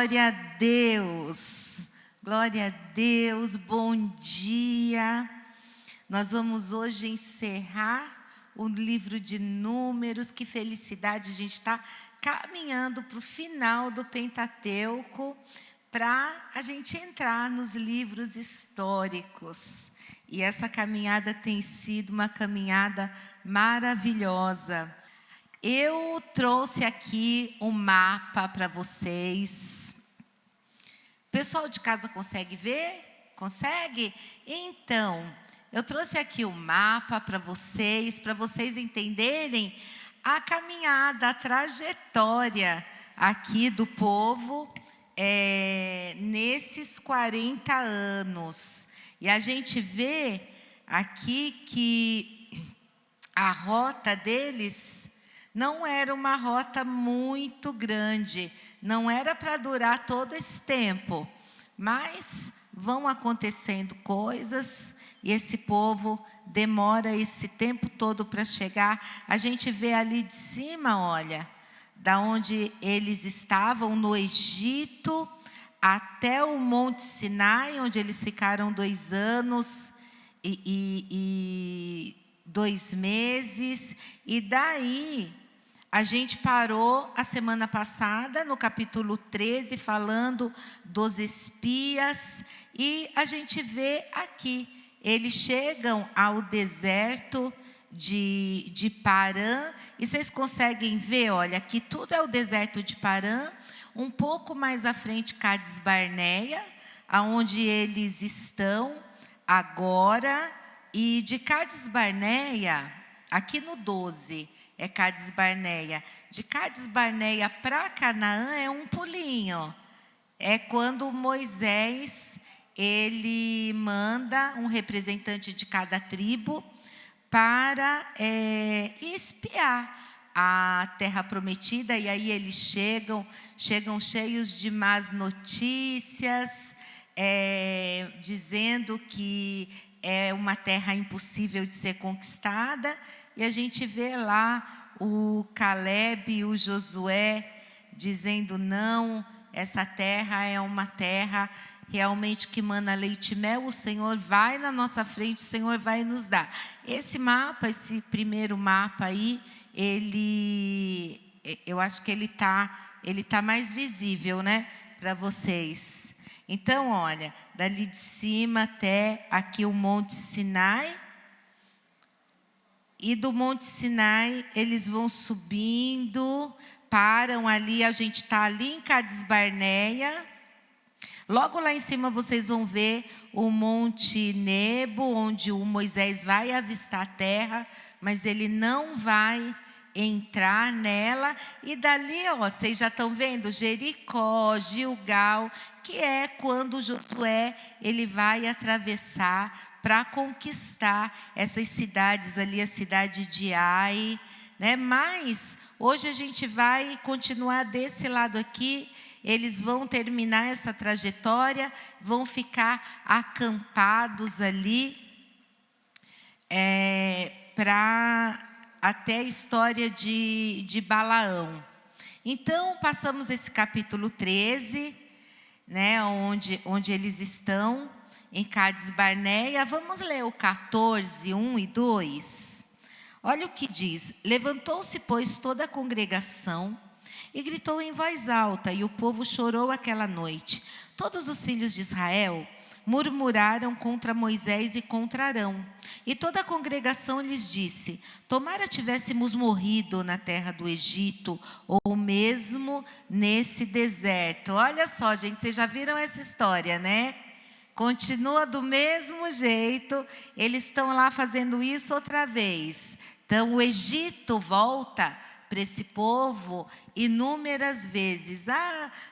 Glória a Deus, glória a Deus, bom dia. Nós vamos hoje encerrar o livro de Números. Que felicidade, a gente está caminhando para o final do Pentateuco, para a gente entrar nos livros históricos. E essa caminhada tem sido uma caminhada maravilhosa. Eu trouxe aqui um mapa para vocês. O pessoal de casa consegue ver? Consegue? Então, eu trouxe aqui um mapa para vocês entenderem a caminhada, a trajetória aqui do povo nesses 40 anos. E a gente vê aqui que a rota deles não era uma rota muito grande, não era para durar todo esse tempo, mas vão acontecendo coisas e esse povo demora esse tempo todo para chegar. A gente vê ali de cima, olha, da onde eles estavam no Egito até o Monte Sinai, onde eles ficaram 2 anos e 2 meses, e daí a gente parou a semana passada no capítulo 13, falando dos espias, e a gente vê aqui, eles chegam ao deserto de Parã, e vocês conseguem ver, olha, aqui tudo é o deserto de Parã, um pouco mais à frente Cades Barneia, aonde eles estão agora, e de Cades Barneia, aqui no 12, é Cades Barneia. De Cades Barneia para Canaã é um pulinho. É quando Moisés, ele manda um representante de cada tribo para espiar a terra prometida. E aí eles chegam cheios de más notícias, dizendo que é uma terra impossível de ser conquistada. E a gente vê lá o Caleb e o Josué dizendo: não, essa terra é uma terra realmente que mana leite e mel, o Senhor vai na nossa frente, o Senhor vai nos dar. Esse mapa, esse primeiro mapa aí, eu acho que ele tá mais visível, né, para vocês. Então, olha, dali de cima até aqui o Monte Sinai. E do Monte Sinai, eles vão subindo, param ali, a gente está ali em Cades Barneia. Logo lá em cima vocês vão ver o Monte Nebo, onde o Moisés vai avistar a terra, mas ele não vai entrar nela. E dali, ó, vocês já estão vendo Jericó, Gilgal, que é quando Josué ele vai atravessar para conquistar essas cidades ali, a cidade de Ai, né? Mas hoje a gente vai continuar desse lado aqui. Eles vão terminar essa trajetória, vão ficar acampados ali para até a história de Balaão. Então passamos esse capítulo 13, né, onde eles estão em Cades Barneia. Vamos ler o 14, 1 e 2. Olha o que diz: levantou-se, pois, toda a congregação e gritou em voz alta, e o povo chorou aquela noite. Todos os filhos de Israel murmuraram contra Moisés e contra Arão. E toda a congregação lhes disse: tomara tivéssemos morrido na terra do Egito, ou mesmo nesse deserto. Olha só, gente, vocês já viram essa história, né? Continua do mesmo jeito, eles estão lá fazendo isso outra vez. Então o Egito volta para esse povo inúmeras vezes.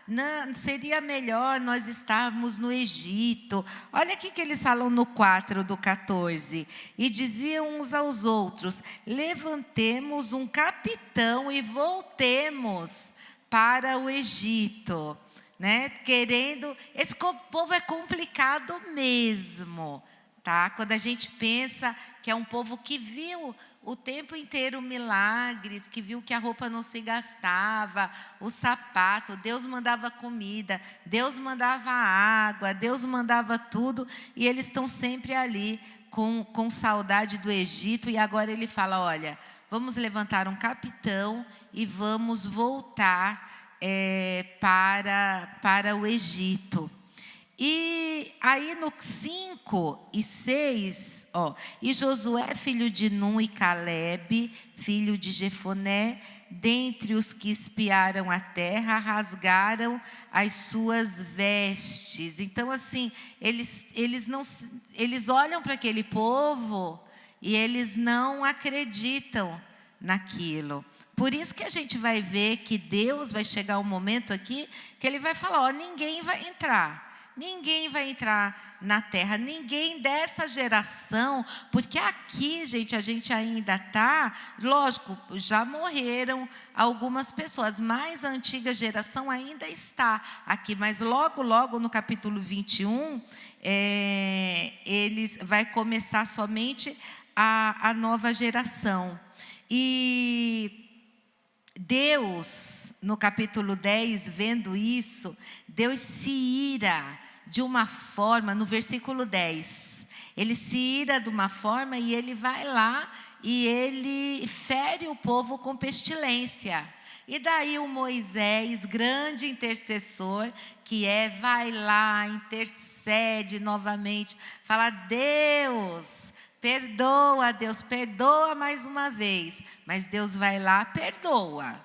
Não, seria melhor nós estarmos no Egito. Olha aqui que eles falam no 4 do 14. E diziam uns aos outros: levantemos um capitão e voltemos para o Egito. Né? Querendo, esse povo é complicado mesmo, tá? Quando a gente pensa que é um povo que viu o tempo inteiro milagres, que viu que a roupa não se gastava, o sapato, Deus mandava comida, Deus mandava água, Deus mandava tudo, e eles estão sempre ali com saudade do Egito, e agora ele fala, olha, vamos levantar um capitão e vamos voltar para o Egito. E aí no 5 e 6, e Josué, filho de Num, e Calebe, filho de Jefoné, dentre os que espiaram a terra, rasgaram as suas vestes. Então assim, eles olham para aquele povo e eles não acreditam naquilo. Por isso que a gente vai ver que Deus vai chegar um momento aqui que Ele vai falar, ninguém vai entrar. Ninguém vai entrar na terra, ninguém dessa geração, porque aqui, gente, a gente ainda está, lógico, já morreram algumas pessoas, mas a antiga geração ainda está aqui, mas logo, logo no capítulo 21, vai começar somente a nova geração. E Deus, no capítulo 10, vendo isso, Deus se ira de uma forma, no versículo 10, ele se ira de uma forma e ele vai lá e ele fere o povo com pestilência. E daí o Moisés, grande intercessor, vai lá, intercede novamente, fala, Deus, perdoa mais uma vez. Mas Deus vai lá, perdoa,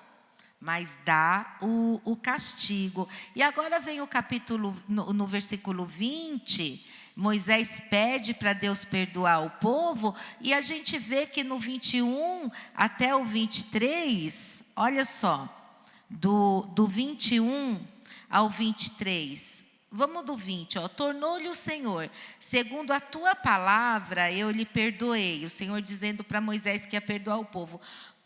mas dá o castigo. E agora vem o capítulo, no versículo 20, Moisés pede para Deus perdoar o povo, e a gente vê que no 21 até o 23, olha só, do 21 ao 23, vamos do 20, tornou-lhe o Senhor, segundo a tua palavra eu lhe perdoei, o Senhor dizendo para Moisés que ia perdoar o povo.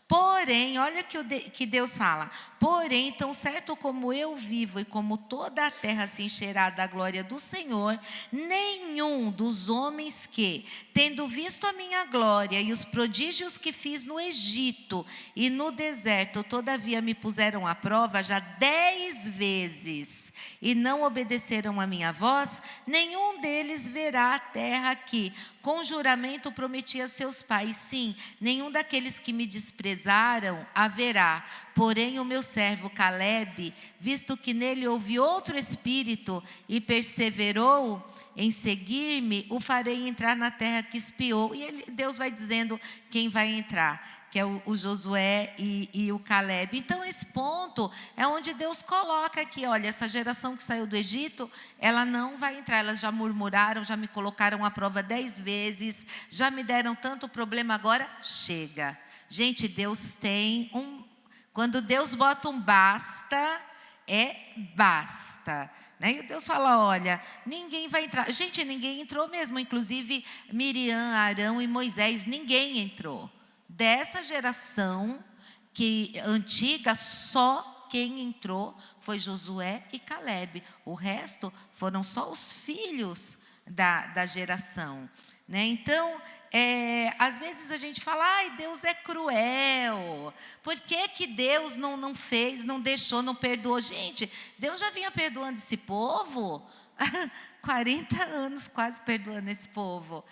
Porém, olha que Deus fala, porém, tão certo como eu vivo e como toda a terra se encherá da glória do Senhor, nenhum dos homens que, tendo visto a minha glória e os prodígios que fiz no Egito e no deserto, todavia me puseram à prova já 10 vezes e não obedeceram a minha voz, nenhum deles verá a terra que, com juramento, prometi a seus pais. Sim, nenhum daqueles que me desprezaram haverá. Porém, o meu servo Calebe, visto que nele houve outro espírito e perseverou em seguir-me, o farei entrar na terra que espiou. E Deus vai dizendo quem vai entrar, que é o Josué e o Calebe. Então esse ponto é onde Deus coloca aqui, olha, essa geração que saiu do Egito, ela não vai entrar, elas já murmuraram, já me colocaram à prova 10 vezes, já me deram tanto problema, agora chega. Gente, Deus tem quando Deus bota um basta, basta. E Deus fala, olha, ninguém vai entrar. Gente, ninguém entrou mesmo, inclusive Miriam, Arão e Moisés, ninguém entrou. Dessa geração antiga, só quem entrou foi Josué e Calebe. O resto foram só os filhos da geração. Então, às vezes a gente fala, ai, Deus é cruel. Por que Deus não fez, não deixou, não perdoou? Gente, Deus já vinha perdoando esse povo 40 anos quase perdoando esse povo.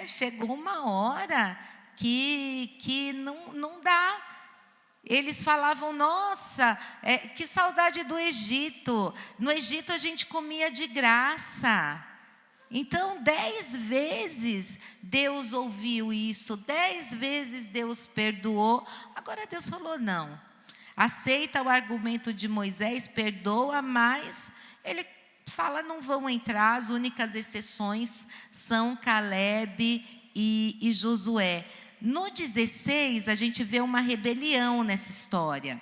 Chegou uma hora que não dá. Eles falavam, nossa, que saudade do Egito. No Egito a gente comia de graça. Então 10 vezes Deus ouviu isso, 10 vezes Deus perdoou. Agora Deus falou, não. Aceita o argumento de Moisés, perdoa, mas ele fala, não vão entrar. As únicas exceções são Calebe e Josué. No 16, a gente vê uma rebelião nessa história.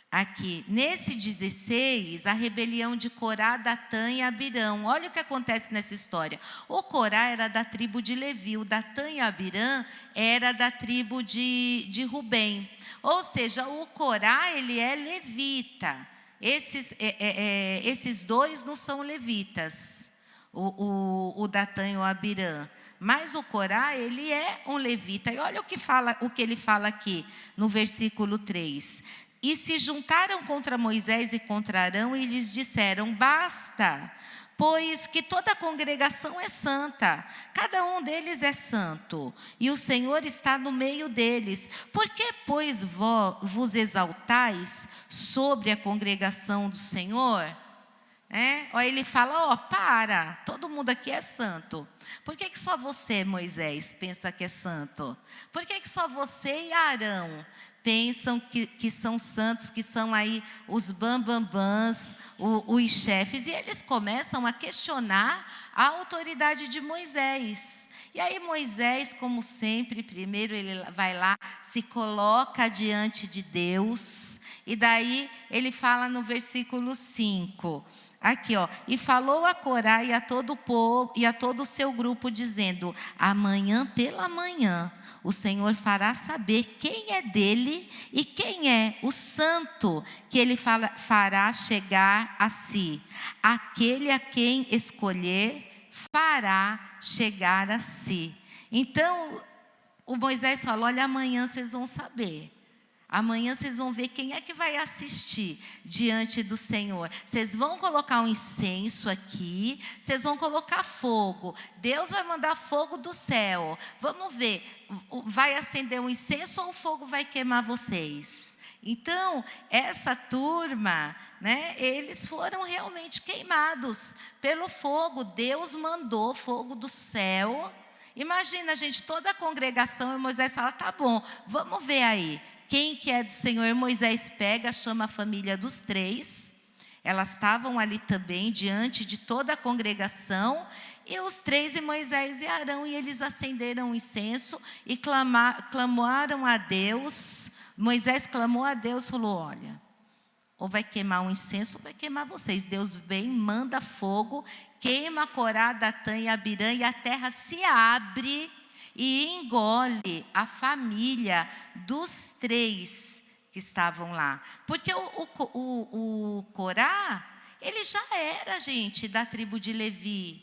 Aqui, nesse 16, a rebelião de Corá, Datã e Abirão. Olha o que acontece nessa história. O Corá era da tribo de Levi, o Datã e Abirão era da tribo de Rubem. Ou seja, o Corá, ele é levita. Esses dois não são levitas. o Datã e o Abirã. Mas o Corá, ele é um levita. E olha o que ele fala aqui no versículo 3. E se juntaram contra Moisés e contra Arão e lhes disseram: basta, pois que toda a congregação é santa, cada um deles é santo, e o Senhor está no meio deles. Por que, pois, vos exaltais sobre a congregação do Senhor? Aí ele fala: para, todo mundo aqui é santo. Por que só você, Moisés, pensa que é santo? Por que só você e Arão pensam que são santos, que são aí os bambambãs, os chefes? E eles começam a questionar a autoridade de Moisés. E aí Moisés, como sempre, primeiro ele vai lá, se coloca diante de Deus, e daí ele fala no versículo 5, aqui e falou a Corá e a todo o povo e a todo o seu grupo, dizendo: amanhã pela manhã o Senhor fará saber quem é dele e quem é o santo que ele fará chegar a si. Aquele a quem escolher fará chegar a si. Então, o Moisés falou: olha, amanhã vocês vão saber. Amanhã vocês vão ver quem é que vai assistir diante do Senhor. Vocês vão colocar um incenso aqui, vocês vão colocar fogo. Deus vai mandar fogo do céu. Vamos ver, vai acender um incenso ou o fogo vai queimar vocês? Então, essa turma, eles foram realmente queimados pelo fogo. Deus mandou fogo do céu. Imagina, gente, toda a congregação, e Moisés fala: tá bom, vamos ver aí. Quem que é do Senhor? Moisés pega, chama a família dos 3. Elas estavam ali também, diante de toda a congregação. E os 3, e Moisés e Arão, e eles acenderam o incenso e clamaram a Deus. Moisés clamou a Deus, falou: olha, ou vai queimar um incenso ou vai queimar vocês. Deus vem, manda fogo, queima Corá, Datã e Abirã, e a terra se abre e engole a família dos 3 que estavam lá. Porque o Corá, ele já era, gente, da tribo de Levi.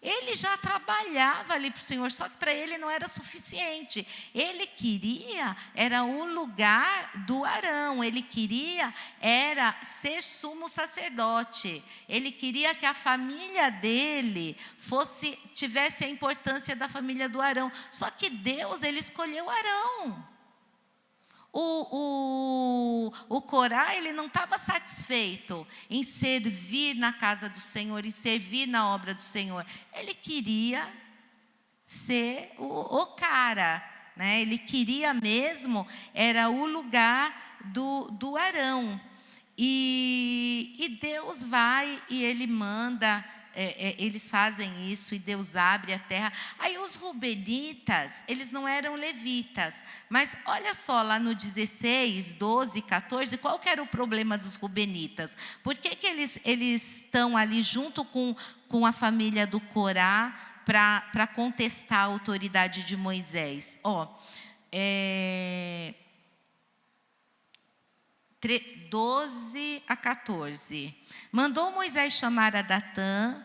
Ele já trabalhava ali para o Senhor, só que para ele não era suficiente. Ele queria, era o lugar do Arão. Ele queria, era ser sumo sacerdote. Ele queria que a família dele tivesse a importância da família do Arão. Só que Deus, ele escolheu Arão. O Corá, ele não estava satisfeito em servir na casa do Senhor, em servir na obra do Senhor. Ele queria ser o cara, Ele queria mesmo, era o lugar do Arão. E Deus vai e ele manda, eles fazem isso e Deus abre a terra. Aí os rubenitas, eles não eram levitas, mas olha só lá no 16, 12, 14, qual que era o problema dos rubenitas? Por que eles estão ali junto com a família do Corá para contestar a autoridade de Moisés? 12 a 14. Mandou Moisés chamar a Datã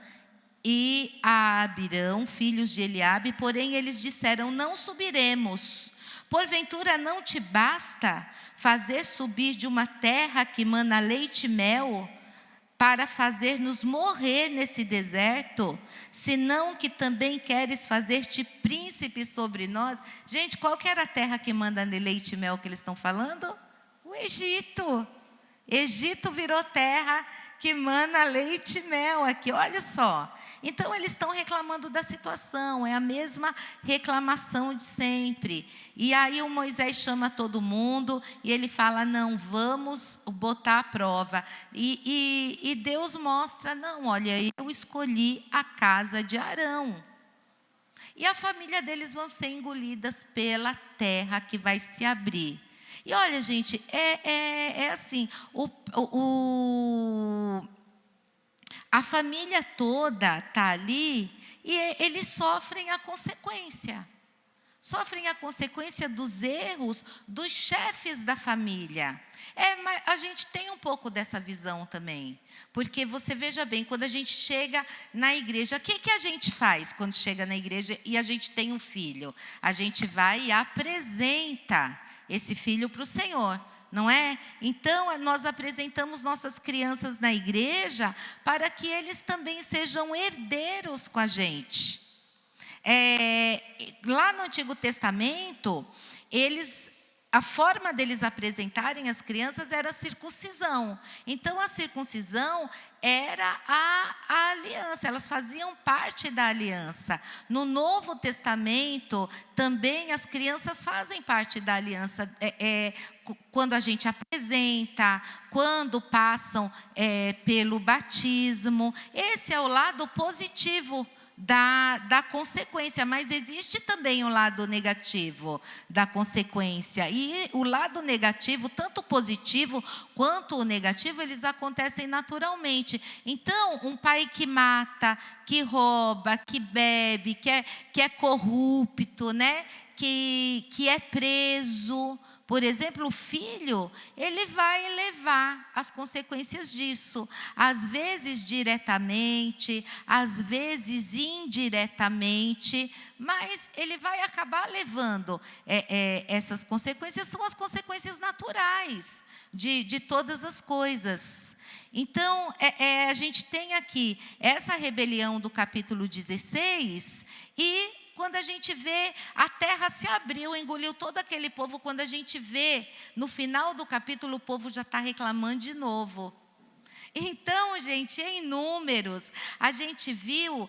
e a Abirão, filhos de Eliabe, porém eles disseram: não subiremos. Porventura não te basta fazer subir de uma terra que mana leite e mel, para fazer-nos morrer nesse deserto, senão que também queres fazer-te príncipe sobre nós? Gente, qual que era a terra que manda leite e mel que eles estão falando? O Egito. Egito virou terra que mana leite e mel aqui, olha só. Então eles estão reclamando da situação, é a mesma reclamação de sempre. E aí o Moisés chama todo mundo e ele fala: não, vamos botar à prova. E Deus mostra: não, olha, eu escolhi a casa de Arão. E a família deles vão ser engolidas pela terra que vai se abrir. E olha, gente, é assim, a família toda está ali e eles sofrem a consequência. sofrem a consequência dos erros dos chefes da família. Mas a gente tem um pouco dessa visão também. Porque você veja bem, quando a gente chega na igreja, o que a gente faz quando chega na igreja e a gente tem um filho? A gente vai e apresenta esse filho para o Senhor, não é? Então, nós apresentamos nossas crianças na igreja para que eles também sejam herdeiros com a gente. Lá no Antigo Testamento, a forma deles apresentarem as crianças era a circuncisão. Então, a circuncisão era a aliança, elas faziam parte da aliança. No Novo Testamento, também as crianças fazem parte da aliança. Quando a gente apresenta, quando passam pelo batismo. Esse é o lado positivo da consequência, mas existe também o lado negativo da consequência. E o lado negativo, tanto o positivo quanto o negativo, eles acontecem naturalmente. Então, um pai que mata, que rouba, que bebe, que é corrupto, né? Que é preso. Por exemplo, o filho, ele vai levar as consequências disso. Às vezes diretamente, às vezes indiretamente, mas ele vai acabar levando essas consequências. São as consequências naturais de todas as coisas. Então, a gente tem aqui essa rebelião do capítulo 16 e quando a gente vê, a terra se abriu, engoliu todo aquele povo. Quando a gente vê, no final do capítulo, o povo já está reclamando de novo. Então, gente, em Números, a gente viu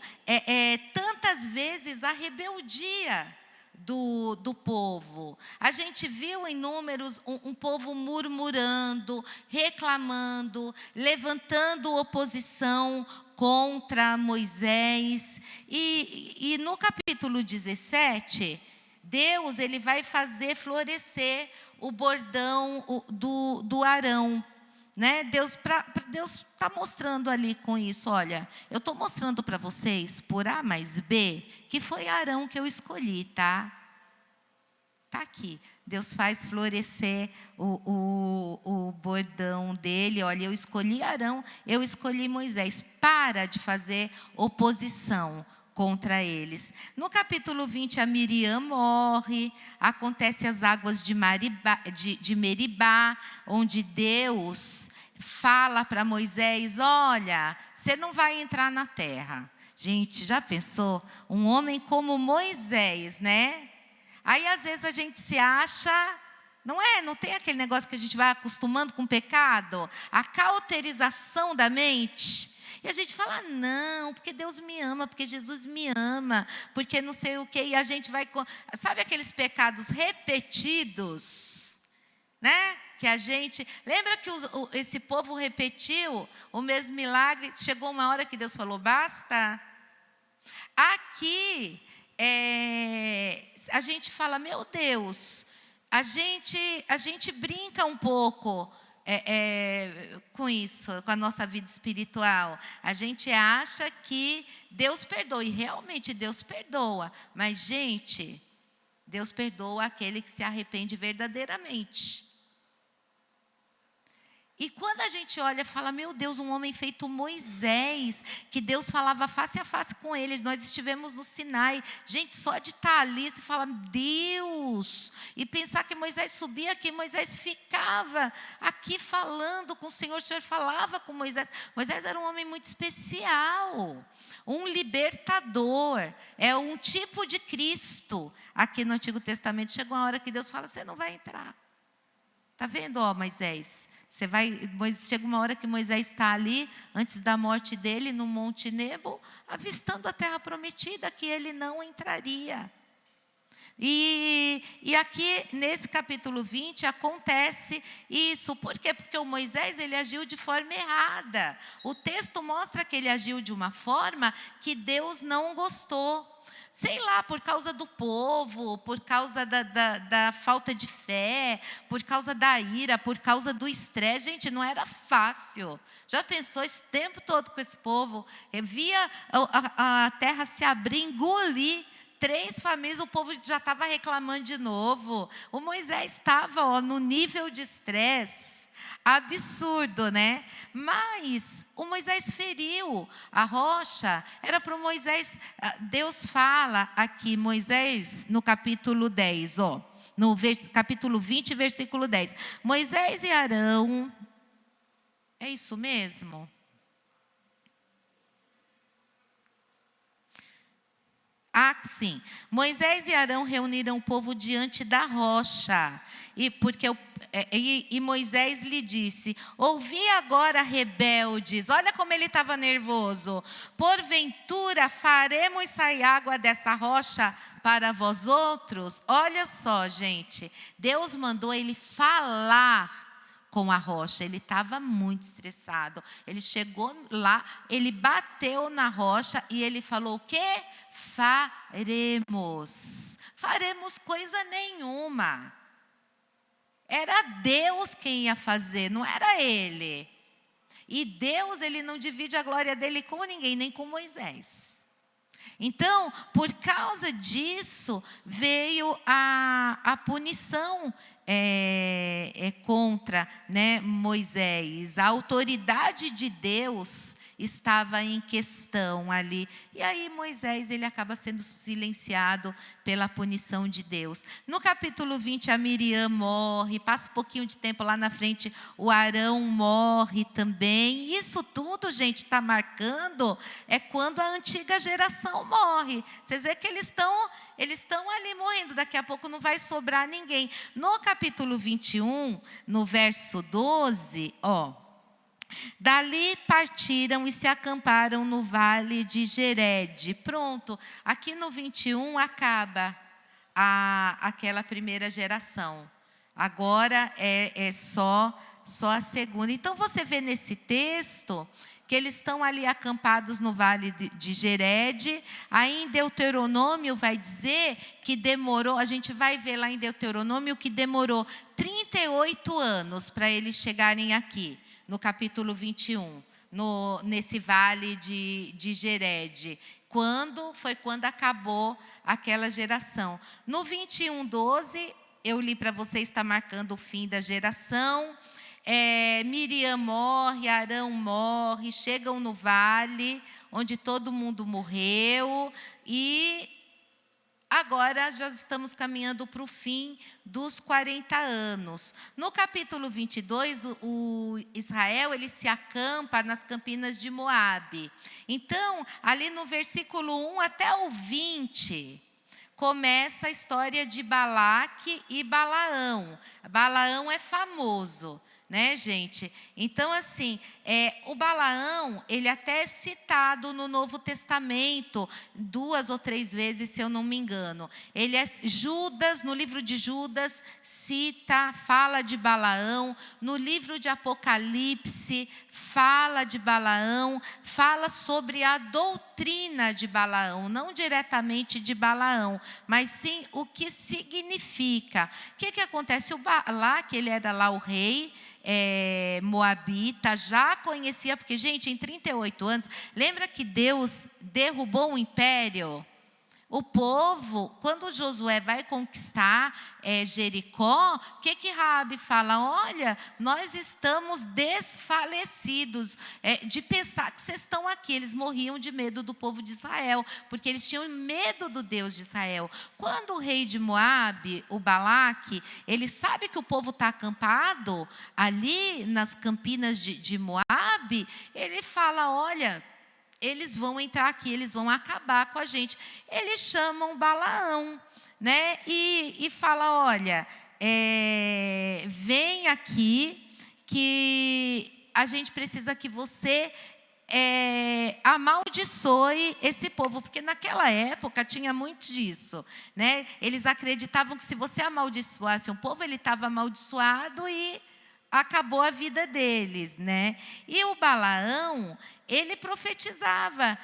tantas vezes a rebeldia do povo. A gente viu em Números um povo murmurando, reclamando, levantando oposição contra Moisés. E no capítulo 17, Deus ele vai fazer florescer o bordão do Arão. Né? Deus está mostrando ali com isso, olha, eu estou mostrando para vocês, por A mais B, que foi Arão que eu escolhi, tá? Está aqui. Deus faz florescer o bordão dele. Olha, eu escolhi Arão, eu escolhi Moisés. Para de fazer oposição contra eles. No capítulo 20, a Miriam morre. Acontece as águas de Meribá, onde Deus fala para Moisés, olha, você não vai entrar na terra. Gente, já pensou? Um homem como Moisés, né? Aí, às vezes, a gente se acha, não tem aquele negócio que a gente vai acostumando com o pecado? A cauterização da mente. E a gente fala, não, porque Deus me ama, porque Jesus me ama, porque não sei o quê. E a gente vai, sabe aqueles pecados repetidos, né? Que a gente, lembra que esse povo repetiu o mesmo milagre? Chegou uma hora que Deus falou, basta. Aqui, a gente fala, meu Deus, a gente brinca um pouco com isso, com a nossa vida espiritual. A gente acha que Deus perdoa, e realmente Deus perdoa. Mas, gente, Deus perdoa aquele que se arrepende verdadeiramente. E quando a gente olha e fala, meu Deus, um homem feito Moisés, que Deus falava face a face com ele, nós estivemos no Sinai. Gente, só de estar ali, você fala, Deus. E pensar que Moisés subia aqui, Moisés ficava aqui falando com o Senhor falava com Moisés. Moisés era um homem muito especial, um libertador, é um tipo de Cristo. Aqui no Antigo Testamento, chegou uma hora que Deus fala, você não vai entrar. Está vendo, ó, Moisés? Chega uma hora que Moisés está ali, antes da morte dele, no Monte Nebo, avistando a terra prometida, que ele não entraria. E aqui, nesse capítulo 20, acontece isso. Por quê? Porque o Moisés, ele agiu de forma errada. O texto mostra que ele agiu de uma forma que Deus não gostou. Sei lá, por causa do povo, por causa da falta de fé, por causa da ira, por causa do estresse. Gente, não era fácil. Já pensou esse tempo todo com esse povo? Via a terra se abrir, engolir 3 famílias, o povo já estava reclamando de novo. O Moisés estava no nível de estresse absurdo, né? Mas o Moisés feriu a rocha. Era para o Moisés. Deus fala aqui, Moisés, no capítulo 10, no capítulo 20, versículo 10. Moisés e Arão. É isso mesmo? Sim. Moisés e Arão reuniram o povo diante da rocha. E Moisés lhe disse: ouvi agora, rebeldes. Olha como ele estava nervoso. Porventura faremos sair água dessa rocha para vós outros? Olha só, gente. Deus mandou ele falar com a rocha. Ele estava muito estressado. Ele chegou lá, ele bateu na rocha e ele falou o quê? Faremos coisa nenhuma. Era Deus quem ia fazer, não era ele. E Deus, ele não divide a glória dele com ninguém, nem com Moisés. Então, por causa disso, veio a punição contra, né, Moisés. A autoridade de Deus estava em questão ali. E aí Moisés, ele acaba sendo silenciado pela punição de Deus. No capítulo 20, a Miriam morre. Passa um pouquinho de tempo lá na frente, o Arão morre também. Isso tudo, gente, está marcando quando a antiga geração morre. Vocês veem que eles estão ali morrendo. Daqui a pouco não vai sobrar ninguém. No capítulo 21, no verso 12, dali partiram e se acamparam no vale de Jered. Pronto, aqui no 21 acaba aquela primeira geração. Agora é só a segunda. Então você vê nesse texto que eles estão ali acampados no vale de Jered. Aí em Deuteronômio vai dizer que demorou, a gente vai ver lá em Deuteronômio que demorou 38 anos para eles chegarem aqui, no capítulo 21, nesse vale de Jered. Quando acabou aquela geração. No 21:12, eu li para vocês, está marcando o fim da geração. Miriam morre, Arão morre, chegam no vale, onde todo mundo morreu, e agora já estamos caminhando para o fim dos 40 anos. No capítulo 22, o Israel, ele se acampa nas campinas de Moabe. Então, ali no versículo 1 até o 20... começa a história de Balaque e Balaão. Balaão é famoso, né, gente? Então, assim, o Balaão, ele até é citado no Novo Testamento 2 ou 3 vezes, se eu não me engano. Judas, no livro de Judas, fala de Balaão. No livro de Apocalipse, fala de Balaão, fala sobre a doutrina de Balaão, não diretamente de Balaão, mas sim o que significa. O que acontece? O Balaque, ele era lá o rei moabita, já conhecia, porque, gente, em 38 anos, lembra que Deus derrubou o império? O povo, quando Josué vai conquistar Jericó, o que Raabe fala? Olha, nós estamos desfalecidos de pensar que vocês estão aqui. Eles morriam de medo do povo de Israel, porque eles tinham medo do Deus de Israel. Quando o rei de Moabe, o Balaque, ele sabe que o povo está acampado ali nas campinas de Moabe, ele fala: olha, eles vão entrar aqui, eles vão acabar com a gente. Eles chamam Balaão, né? E fala: olha, vem aqui que a gente precisa que você amaldiçoe esse povo, porque naquela época tinha muito disso, né? Eles acreditavam que se você amaldiçoasse um povo, ele estava amaldiçoado e acabou a vida deles, né? E o Balaão, ele profetizava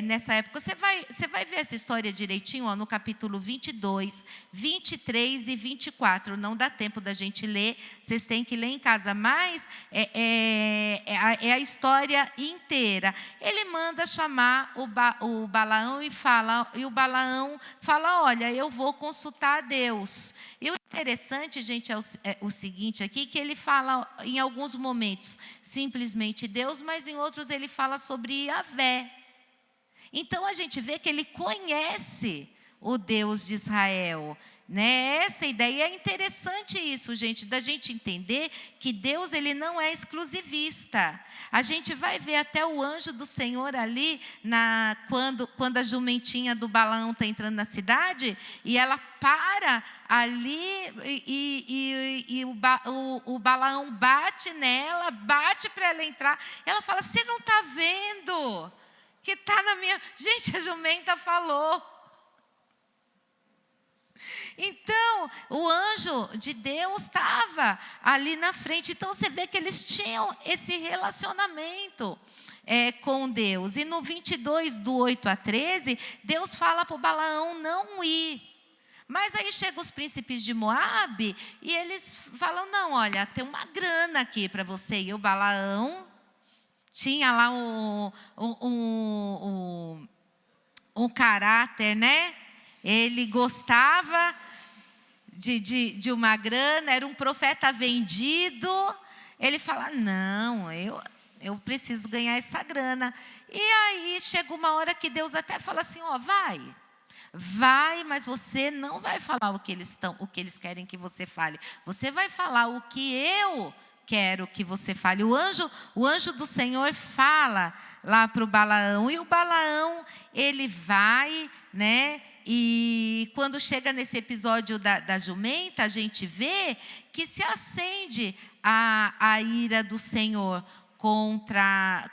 nessa época. Você vai ver essa história direitinho, ó, no capítulo 22, 23 e 24. Não dá tempo da gente ler, vocês têm que ler em casa, mas é a história inteira. Ele manda chamar o Balaão e o Balaão fala, olha, eu vou consultar a Deus. E o interessante, gente, é o seguinte aqui, que ele fala em alguns momentos simplesmente Deus, mas em outros ele fala sobre Yahvé. Então a gente vê que ele conhece o Deus de Israel, né? Essa ideia é interessante isso, gente, da gente entender que Deus ele não é exclusivista. A gente vai ver até o anjo do Senhor ali quando a jumentinha do Balaão está entrando na cidade e ela para ali e o Balaão bate nela, bate para ela entrar. Ela fala: "Você não está vendo que está na minha..." Gente, a jumenta falou. Então, o anjo de Deus estava ali na frente. Então, você vê que eles tinham esse relacionamento com Deus. E no 22, do 8 a 13, Deus fala para o Balaão não ir. Mas aí chegam os príncipes de Moabe e eles falam, não, olha, tem uma grana aqui para você. E o Balaão tinha lá um caráter, né? Ele gostava de uma grana, era um profeta vendido. Ele fala, não, eu preciso ganhar essa grana. E aí chega uma hora que Deus até fala assim, ó, vai, mas você não vai falar o que eles querem que você fale. Você vai falar o que eu quero que você fale. O anjo do Senhor fala lá para o Balaão. E o Balaão, ele vai, né? E quando chega nesse episódio da jumenta, a gente vê que se acende a ira do Senhor contra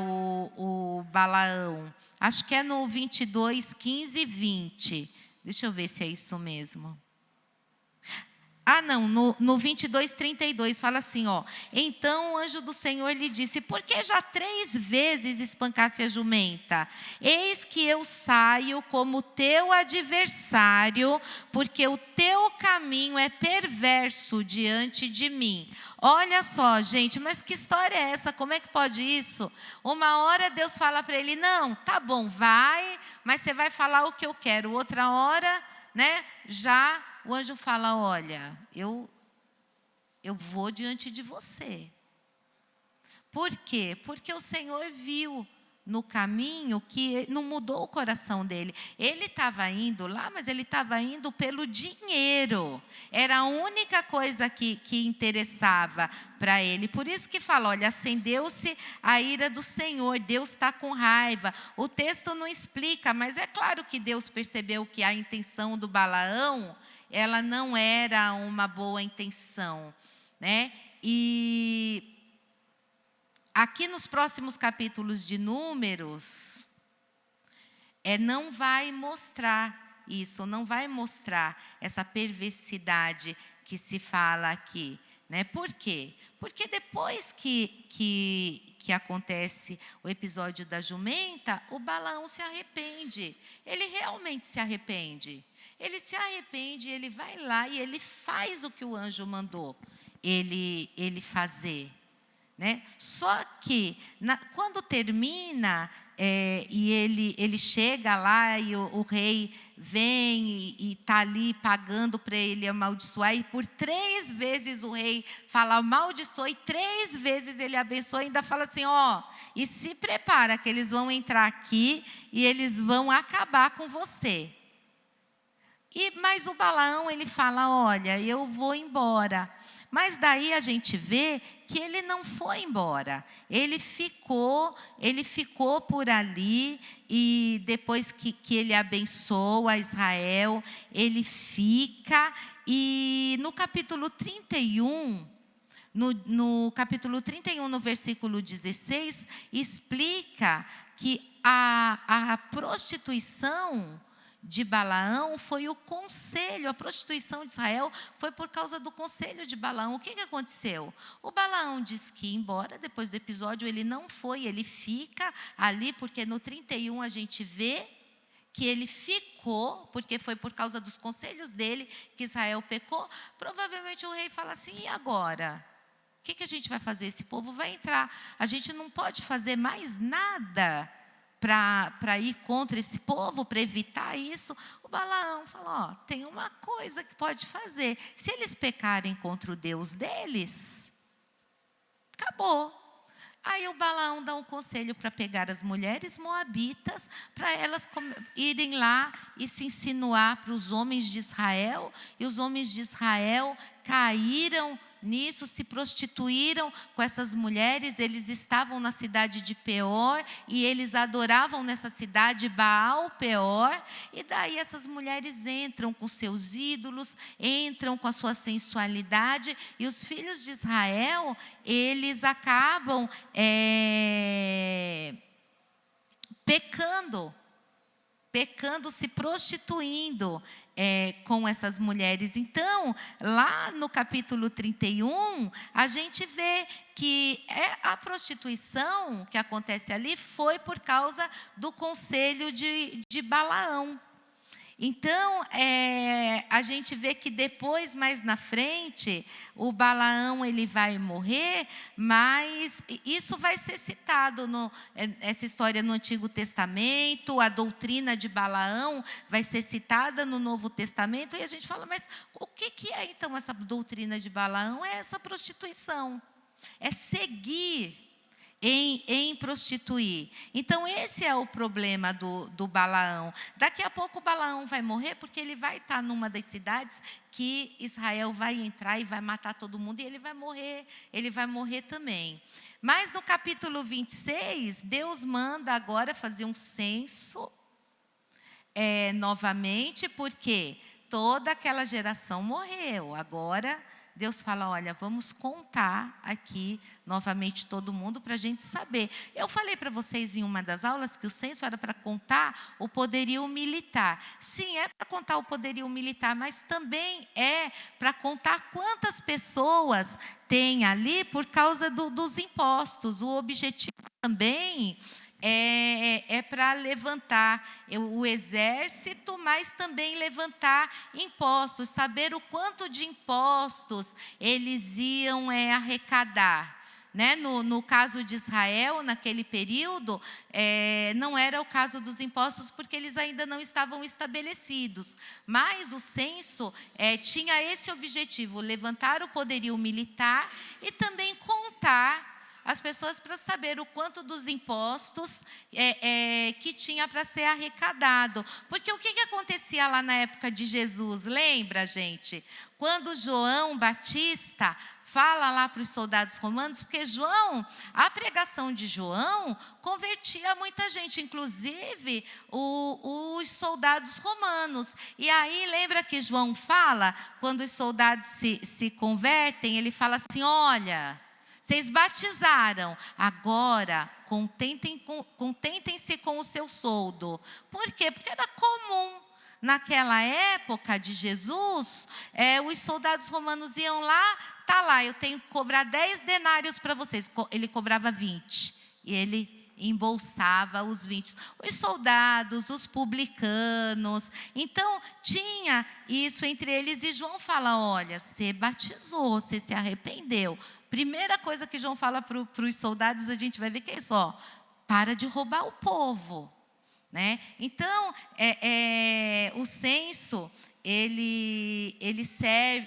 o Balaão. Acho que é no 22, 15 e 20. Deixa eu ver se é isso mesmo. Não, no 22, 32, fala assim, ó. Então o anjo do Senhor lhe disse, por que já 3 vezes espancasse a jumenta? Eis que eu saio como teu adversário, porque o teu caminho é perverso diante de mim. Olha só, gente, mas que história é essa? Como é que pode isso? Uma hora Deus fala para ele, não, tá bom, vai, mas você vai falar o que eu quero. Outra hora, né, já... O anjo fala, olha, eu vou diante de você. Por quê? Porque o Senhor viu no caminho que não mudou o coração dele. Ele estava indo lá, mas ele estava indo pelo dinheiro. Era a única coisa que interessava para ele. Por isso que fala, olha, acendeu-se a ira do Senhor, Deus está com raiva. O texto não explica, mas é claro que Deus percebeu que a intenção do Balaão, ela não era uma boa intenção, né? E aqui nos próximos capítulos de Números, não vai mostrar isso, não vai mostrar essa perversidade que se fala aqui, né? Por quê? Porque depois que acontece o episódio da jumenta, o Balaão se arrepende. Ele realmente se arrepende. Ele se arrepende, ele vai lá e ele faz o que o anjo mandou ele fazer. Né? Só que, quando termina, e ele chega lá e o rei vem e está ali pagando para ele amaldiçoar, e por 3 vezes o rei fala amaldiçoa, e 3 vezes ele abençoa, e ainda fala assim, ó, e se prepara que eles vão entrar aqui e eles vão acabar com você. Mas o Balaão, ele fala, olha, eu vou embora. Mas daí a gente vê que ele não foi embora. Ele ficou por ali, e depois que ele abençoa Israel, ele fica. E no capítulo 31, no capítulo 31, no versículo 16, explica que a prostituição de Balaão foi o conselho, a prostituição de Israel foi por causa do conselho de Balaão. O que aconteceu? O Balaão disse que ia embora, depois do episódio ele não foi, ele fica ali, porque no 31 a gente vê que ele ficou, porque foi por causa dos conselhos dele que Israel pecou. Provavelmente o rei fala assim, e agora? O que a gente vai fazer? Esse povo vai entrar, a gente não pode fazer mais nada para ir contra esse povo, para evitar isso. O Balaão falou, tem uma coisa que pode fazer. Se eles pecarem contra o Deus deles, acabou. Aí o Balaão dá um conselho para pegar as mulheres moabitas, para elas irem lá e se insinuar para os homens de Israel. E os homens de Israel caíram nisso, se prostituíram com essas mulheres. Eles estavam na cidade de Peor e eles adoravam nessa cidade Baal Peor. E daí essas mulheres entram com seus ídolos, entram com a sua sensualidade, e os filhos de Israel, eles acabam pecando, se prostituindo com essas mulheres. Então, lá no capítulo 31, a gente vê que a prostituição que acontece ali foi por causa do conselho de Balaão. Então, a gente vê que depois, mais na frente, o Balaão ele vai morrer, mas isso vai ser citado, essa história no Antigo Testamento, a doutrina de Balaão vai ser citada no Novo Testamento, e a gente fala, mas o que é então essa doutrina de Balaão? É essa prostituição, é seguir em prostituir. Então esse é o problema do Balaão. Daqui a pouco o Balaão vai morrer, porque ele vai estar numa das cidades que Israel vai entrar e vai matar todo mundo, e ele vai morrer também. Mas no capítulo 26, Deus manda agora fazer um censo novamente, porque toda aquela geração morreu. Agora Deus fala, olha, vamos contar aqui novamente todo mundo para a gente saber. Eu falei para vocês em uma das aulas que o censo era para contar o poderio militar. Sim, é para contar o poderio militar, mas também é para contar quantas pessoas tem ali por causa dos impostos. O objetivo também é para levantar o exército, mas também levantar impostos, saber o quanto de impostos eles iam arrecadar. Né? No caso de Israel, naquele período, não era o caso dos impostos, porque eles ainda não estavam estabelecidos. Mas o censo tinha esse objetivo, levantar o poderio militar e também contar as pessoas para saber o quanto dos impostos que tinha para ser arrecadado. Porque o que acontecia lá na época de Jesus? Lembra, gente? Quando João Batista fala lá para os soldados romanos, porque a pregação de João convertia muita gente, inclusive os soldados romanos. E aí, lembra que João fala, quando os soldados se convertem, ele fala assim, olha, vocês batizaram, agora contentem-se com o seu soldo. Por quê? Porque era comum. Naquela época de Jesus, os soldados romanos iam lá, tá lá, eu tenho que cobrar 10 denários para vocês. Ele cobrava 20 e ele embolsava os 20. Os soldados, os publicanos. Então, tinha isso entre eles, e João fala, olha, você batizou, você se arrependeu. Primeira coisa que João fala para os soldados, a gente vai ver que é isso, para de roubar o povo. Né? Então, o censo, ele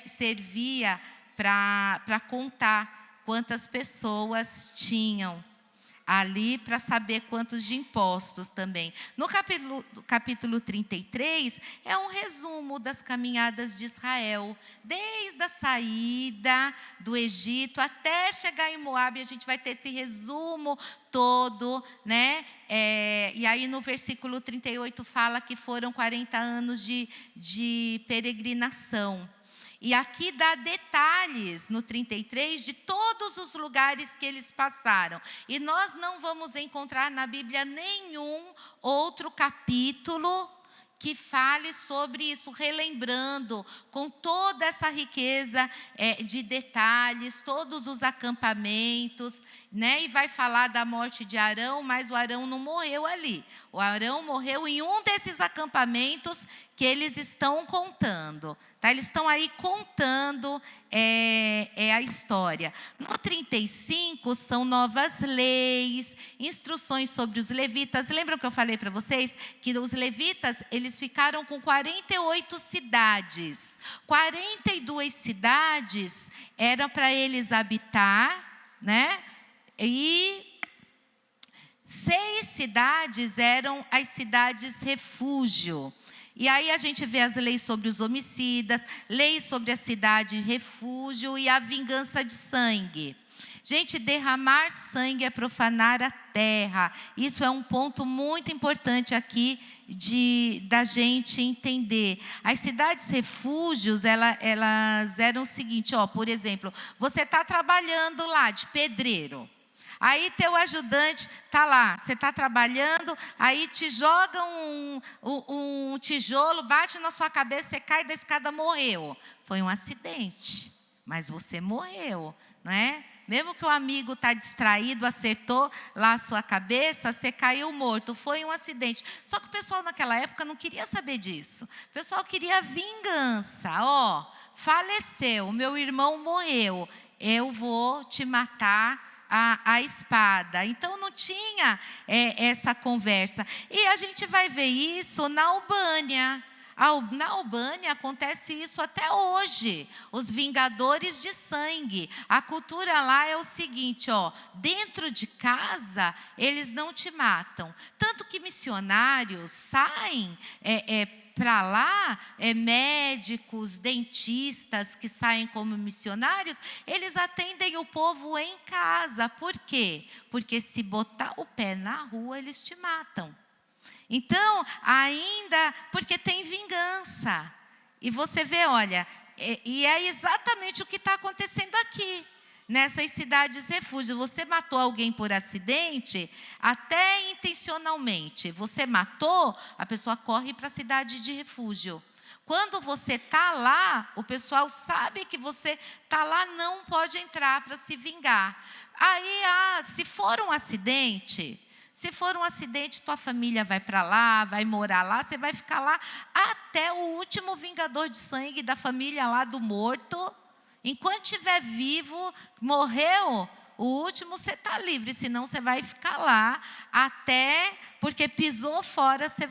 servia para contar quantas pessoas tinham ali, para saber quantos de impostos também. No capítulo 33, é um resumo das caminhadas de Israel, desde a saída do Egito até chegar em Moabe. A gente vai ter esse resumo todo, né? E aí no versículo 38 fala que foram 40 anos de peregrinação. E aqui dá detalhes, no 33, de todos os lugares que eles passaram. E nós não vamos encontrar na Bíblia nenhum outro capítulo que fale sobre isso, relembrando com toda essa riqueza de detalhes, todos os acampamentos, né? E vai falar da morte de Arão, mas o Arão não morreu ali. O Arão morreu em um desses acampamentos que eles estão contando. Tá? Eles estão aí contando a história. No 35 são novas leis, instruções sobre os levitas. Lembram que eu falei para vocês que os levitas, eles ficaram com 48 cidades. 42 cidades eram para eles habitar, né? E 6 cidades eram as cidades refúgio. E aí a gente vê as leis sobre os homicidas, leis sobre a cidade refúgio e a vingança de sangue. Gente, derramar sangue é profanar a terra. Isso é um ponto muito importante aqui da gente entender. As cidades refúgios, elas eram o seguinte, por exemplo, você está trabalhando lá de pedreiro. Aí teu ajudante está lá, você está trabalhando, aí te joga um tijolo, bate na sua cabeça, você cai da escada, morreu. Foi um acidente, mas você morreu, não é? Mesmo que o amigo está distraído, acertou lá a sua cabeça, você caiu morto, foi um acidente. Só que o pessoal naquela época não queria saber disso. O pessoal queria vingança. Faleceu, meu irmão morreu, eu vou te matar a espada. Então não tinha essa conversa. E a gente vai ver isso na Albânia. Na Albânia acontece isso até hoje. Os vingadores de sangue. A cultura lá é o seguinte, dentro de casa eles não te matam. Tanto que missionários saem para lá, médicos, dentistas que saem como missionários, eles atendem o povo em casa. Por quê? Porque se botar o pé na rua, eles te matam. Então, ainda, porque tem vingança. E você vê, olha, e é exatamente o que está acontecendo aqui. Nessas cidades refúgio, você matou alguém por acidente, até intencionalmente. Você matou, a pessoa corre para a cidade de refúgio. Quando você está lá, o pessoal sabe que você está lá, não pode entrar para se vingar. Aí, se for um acidente, tua família vai para lá, vai morar lá, você vai ficar lá até o último vingador de sangue da família lá do morto. Enquanto estiver vivo, morreu, o último você está livre, senão você vai ficar lá até, porque pisou fora, você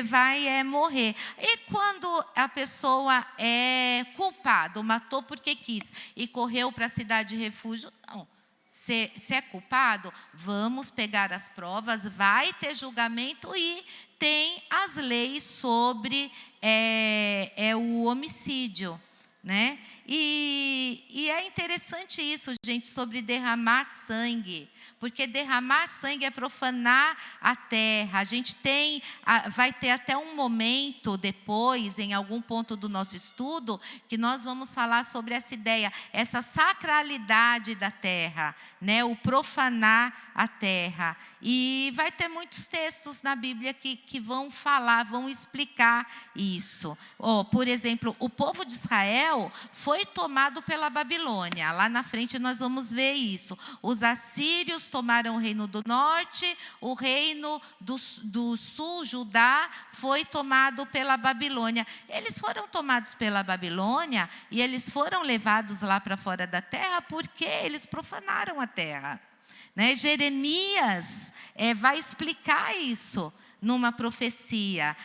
vai morrer. E quando a pessoa é culpada, matou porque quis e correu para a cidade de refúgio, não. Se é culpado, vamos pegar as provas, vai ter julgamento e tem as leis sobre o homicídio. Né? E é interessante isso, gente, sobre derramar sangue, porque derramar sangue é profanar a terra. A gente vai ter até um momento depois, em algum ponto do nosso estudo, que nós vamos falar sobre essa ideia, essa sacralidade da terra, né? O profanar a terra. E vai ter muitos textos na Bíblia que vão falar, vão explicar isso. Por exemplo, o povo de Israel foi tomado pela Babilônia. Lá na frente nós vamos ver isso. Os assírios tomaram o reino do norte, o reino do sul, Judá, foi tomado pela Babilônia. Eles foram tomados pela Babilônia e eles foram levados lá para fora da terra porque eles profanaram a terra. Né? Jeremias vai explicar isso numa profecia.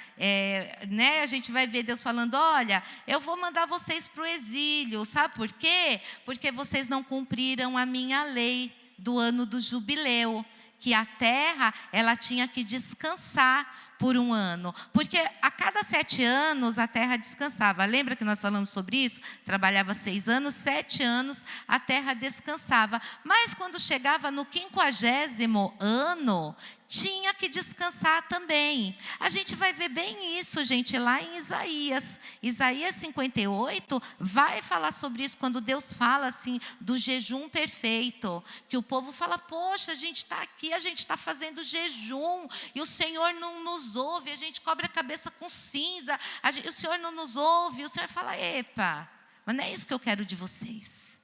A gente vai ver Deus falando, olha, eu vou mandar vocês para o exílio. Sabe por quê? Porque vocês não cumpriram a minha lei do ano do jubileu, que a terra ela tinha que descansar por um ano, porque a cada 7 anos a terra descansava. Lembra que nós falamos sobre isso? Trabalhava 6 anos, 7 anos a terra descansava. Mas quando chegava no 50º ano, tinha que descansar também. A gente vai ver bem isso, gente, lá em Isaías. Isaías 58 vai falar sobre isso, quando Deus fala assim, do jejum perfeito. Que o povo fala, poxa, a gente está aqui, a gente está fazendo jejum, e o Senhor não nos nos ouve, a gente cobre a cabeça com cinza, o Senhor não nos ouve. O Senhor fala, epa, mas não é isso que eu quero de vocês.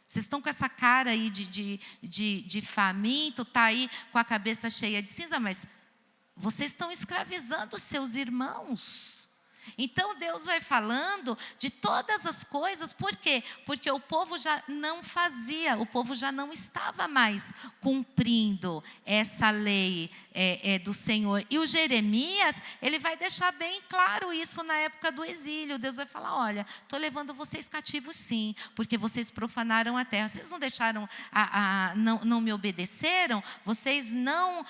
Vocês estão com essa cara aí de faminto, está aí com a cabeça cheia de cinza, mas vocês estão escravizando os seus irmãos. Então Deus vai falando de todas as coisas, por quê? Porque o povo já não fazia, o povo já não estava mais cumprindo essa lei do Senhor. E o Jeremias, ele vai deixar bem claro isso na época do exílio. Deus vai falar, olha, estou levando vocês cativos sim, porque vocês profanaram a terra. Vocês não deixaram, não me obedeceram, vocês não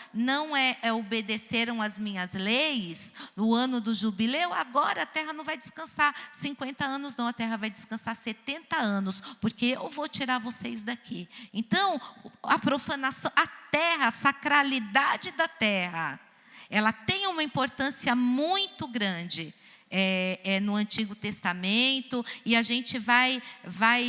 obedeceram as minhas leis no ano do jubileu. Agora a terra não vai descansar 50 anos, não, a terra vai descansar 70 anos, porque eu vou tirar vocês daqui. Então, a profanação, a terra, a sacralidade da terra, ela tem uma importância muito grande no Antigo Testamento, e a gente vai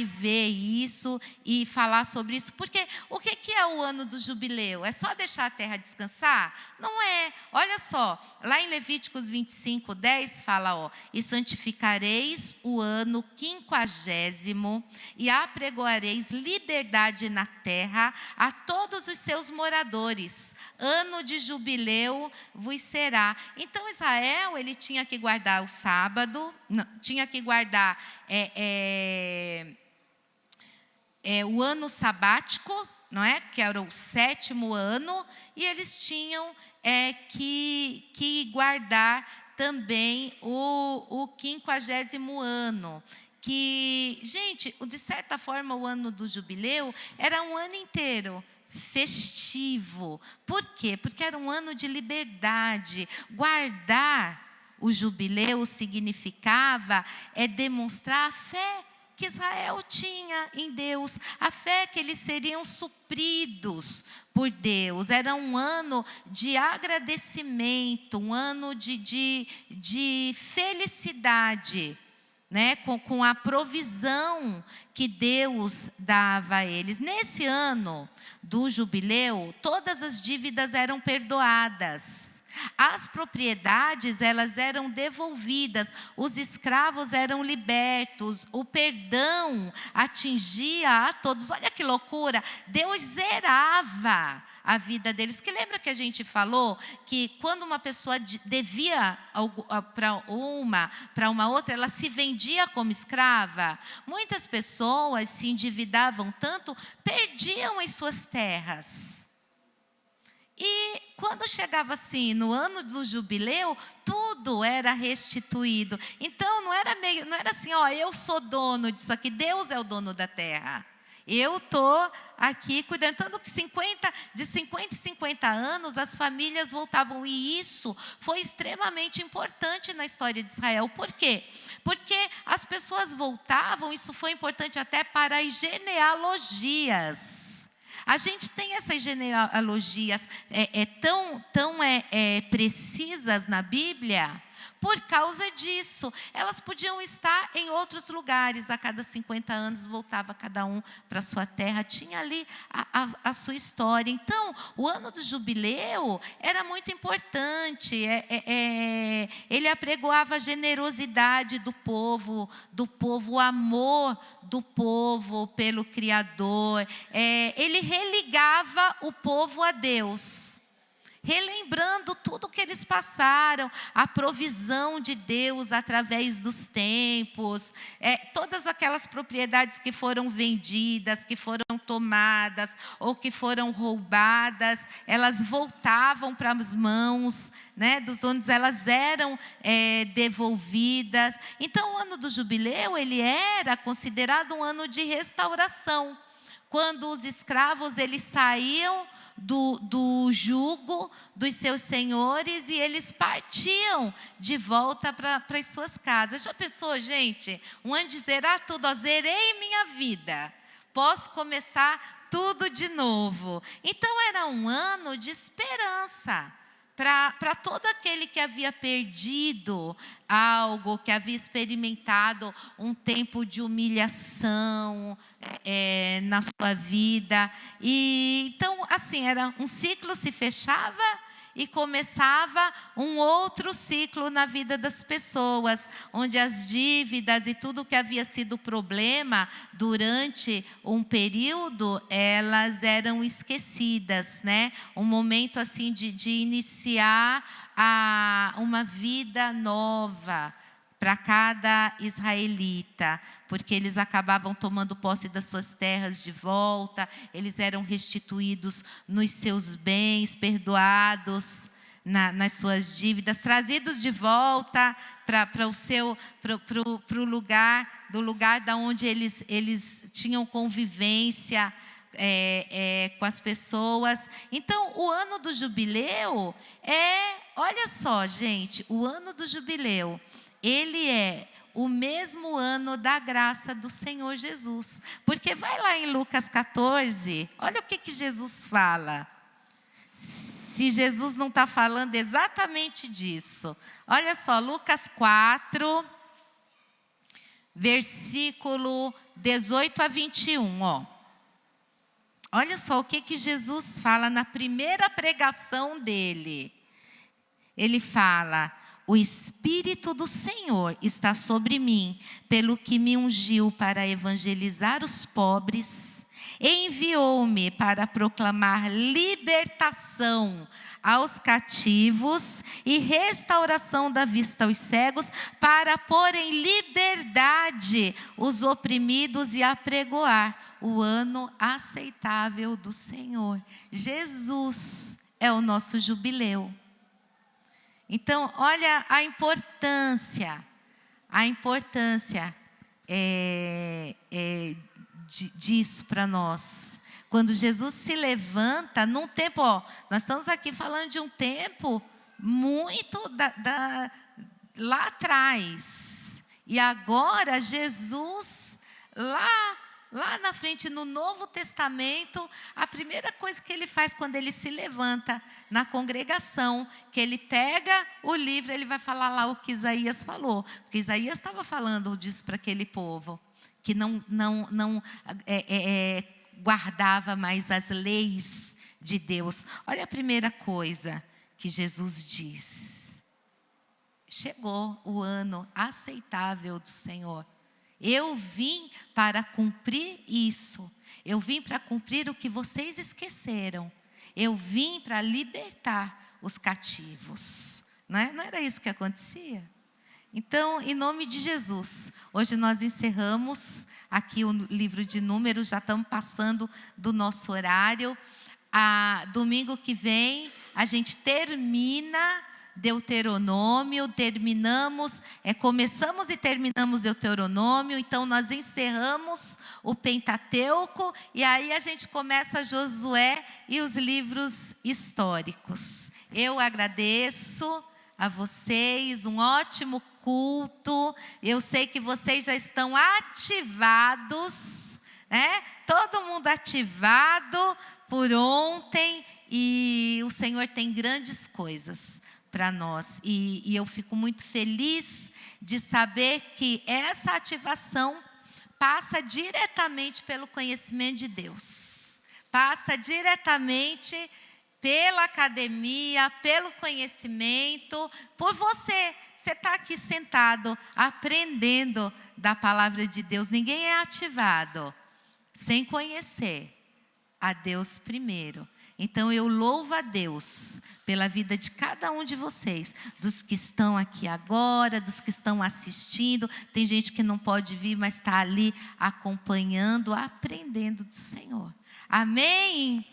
ver isso e falar sobre isso. Porque o que é o ano do jubileu? É só deixar a terra descansar? Não é. Olha só, lá em Levíticos 25:10 fala, e santificareis o ano 50º e apregoareis liberdade na terra a todos os seus moradores. Ano de jubileu vos será. Então Israel, ele tinha que guardar o sábado, não, tinha que guardar o ano sabático, não é? Que era o 7º ano, e eles tinham que guardar também o 50º ano. Que, gente, de certa forma, o ano do jubileu era um ano inteiro festivo. Por quê? Porque era um ano de liberdade. Guardar o jubileu significava demonstrar a fé que Israel tinha em Deus, a fé que eles seriam supridos por Deus. Era um ano de agradecimento, um ano de felicidade, né? Com a provisão que Deus dava a eles. Nesse ano do jubileu, todas as dívidas eram perdoadas. As propriedades, elas eram devolvidas, os escravos eram libertos, o perdão atingia a todos. Olha que loucura, Deus zerava a vida deles. Que lembra que a gente falou que quando uma pessoa devia para uma outra, ela se vendia como escrava? Muitas pessoas se endividavam tanto, perdiam as suas terras. E quando chegava assim, no ano do jubileu, tudo era restituído. Então não era assim, eu sou dono disso aqui, Deus é o dono da terra. Eu estou aqui cuidando. Tanto que de 50 em 50 anos, as famílias voltavam. E isso foi extremamente importante na história de Israel. Por quê? Porque as pessoas voltavam, isso foi importante até para as genealogias. A gente tem essas genealogias tão precisas na Bíblia. Por causa disso, elas podiam estar em outros lugares. A cada 50 anos voltava cada um para a sua terra. Tinha ali a sua história. Então, o ano do jubileu era muito importante. Ele apregoava a generosidade do povo, o amor do povo pelo Criador. Ele religava o povo a Deus, relembrando tudo que eles passaram, a provisão de Deus através dos tempos, todas aquelas propriedades que foram vendidas, que foram tomadas ou que foram roubadas, elas voltavam para as mãos, né, dos onde elas eram devolvidas. Então, o ano do jubileu, ele era considerado um ano de restauração, quando os escravos eles saíam do jugo dos seus senhores e eles partiam de volta para as suas casas. Já pensou, gente? Um ano de zerar tudo, zerei minha vida, posso começar tudo de novo. Então era um ano de esperança para todo aquele que havia perdido algo, que havia experimentado um tempo de humilhação na sua vida. E então, assim, era um ciclo se fechava e começava um outro ciclo na vida das pessoas, onde as dívidas e tudo que havia sido problema durante um período, elas eram esquecidas, né? Um momento assim de iniciar uma vida nova para cada israelita, porque eles acabavam tomando posse das suas terras de volta, eles eram restituídos nos seus bens, perdoados nas suas dívidas, trazidos de volta para o lugar, do lugar da onde eles tinham convivência com as pessoas. Então, o ano do jubileu olha só, gente, o ano do jubileu, ele é o mesmo ano da graça do Senhor Jesus. Porque vai lá em Lucas 14, olha o que Jesus fala. Se Jesus não está falando exatamente disso. Olha só, Lucas 4, versículo 18 a 21, ó. Olha só o que Jesus fala na primeira pregação dele. Ele fala: o Espírito do Senhor está sobre mim, pelo que me ungiu para evangelizar os pobres, e enviou-me para proclamar libertação aos cativos e restauração da vista aos cegos, para pôr em liberdade os oprimidos e apregoar o ano aceitável do Senhor. Jesus é o nosso jubileu. Então, olha a importância disso para nós. Quando Jesus se levanta, num tempo, nós estamos aqui falando de um tempo muito lá atrás. E agora, Jesus, lá na frente, no Novo Testamento, a primeira coisa que ele faz quando ele se levanta na congregação, que ele pega o livro, ele vai falar lá o que Isaías falou. Porque Isaías estava falando disso para aquele povo, que não guardava mais as leis de Deus. Olha a primeira coisa que Jesus diz: chegou o ano aceitável do Senhor. Eu vim para cumprir isso. Eu vim para cumprir o que vocês esqueceram. Eu vim para libertar os cativos. Não era isso que acontecia? Então, em nome de Jesus, hoje nós encerramos aqui o livro de Números, já estamos passando do nosso horário. Domingo que vem, a gente termina Deuteronômio, começamos e terminamos Deuteronômio, então nós encerramos o Pentateuco, e aí a gente começa Josué e os livros históricos. Eu agradeço a vocês, um ótimo culto. Eu sei que vocês já estão ativados, né? Todo mundo ativado por ontem, e o Senhor tem grandes coisas para nós. E eu fico muito feliz de saber que essa ativação passa diretamente pelo conhecimento de Deus. Passa diretamente pela academia, pelo conhecimento, por você. Você está aqui sentado, aprendendo da palavra de Deus. Ninguém é ativado sem conhecer a Deus primeiro. Então eu louvo a Deus pela vida de cada um de vocês, dos que estão aqui agora, dos que estão assistindo. Tem gente que não pode vir, mas está ali acompanhando, aprendendo do Senhor. Amém?